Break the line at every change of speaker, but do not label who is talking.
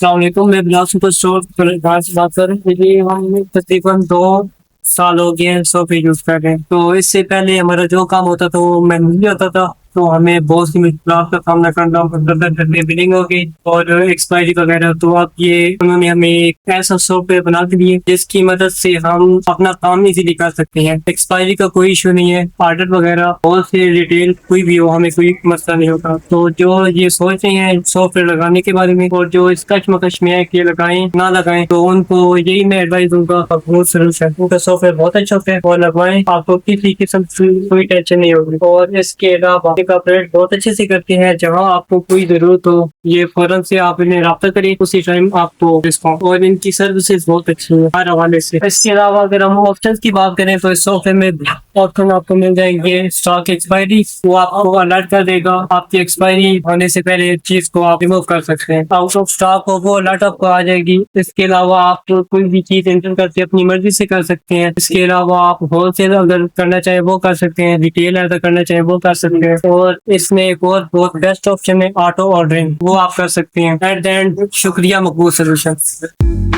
अस्सलाम वालेकुम, मैं बिलाल सुपर स्टोर पर से बात कर रहा हूँ। ये हम तकरीबन 2 साल हो गए हैं सोफे यूज कर रहे हैं। तो इससे पहले हमारा जो काम होता था वो मैनुअली होता था, तो हमें बहुत सी मुश्किलात का सामना करना पड़ता था। घर में बिलिंग हो गई और एक्सपायरी वगैरह, तो अब ये उन्होंने हमें एक ऐसा सॉफ्टवेयर बना के दिए जिसकी मदद से हम अपना काम इजीली कर सकते हैं। एक्सपायरी का कोई इशू नहीं है, ऑर्डर वगैरह बहुत से रिटेल कोई भी हो, हमें कोई मसला नहीं होगा। तो जो ये सोच रहे हैं सॉफ्टवेयर लगाने के बारे में और जो इस कश्मकश में है कि लगाएं ना लगाएं, तो उनको यही मैं एडवाइस दूंगा, उनका सॉफ्टवेयर बहुत अच्छा है और लगवाएं, आपको किसी किस्म की कोई टेंशन नहीं होगी। और इसके अलावा ऑपरेट बहुत अच्छे से करते हैं, जहाँ आपको कोई जरूरत हो ये फौरन से आप इन्हें रब्ता करें, उसी टाइम आपको डिस्काउंट, और इनकी सर्विसेज बहुत अच्छी है हर हवाले से। इसके अलावा अगर हम ऑप्शन की बात करें तो इस सॉफ्टवेयर में ऑप्शन आपको मिल जाएंगे। स्टॉक एक्सपायरी, वो आपको अलर्ट कर देगा, आपकी एक्सपायरी होने से पहले चीज को आप रिमूव कर सकते हैं। आउट ऑफ स्टॉक हो वो अलर्ट आपको आ जाएगी। इसके अलावा आप कोई भी चीज एंटर करके अपनी मर्जी से कर सकते हैं। इसके अलावा आप होलसेल अगर करना चाहे वो कर सकते हैं, रिटेल अगर करना चाहे वो कर सकते हैं। और इसमें एक और बहुत बेस्ट ऑप्शन है ऑटो ऑर्डरिंग, वो आप कर सकते हैं। एट द एंड शुक्रिया, मकबूल सोल्यूशन।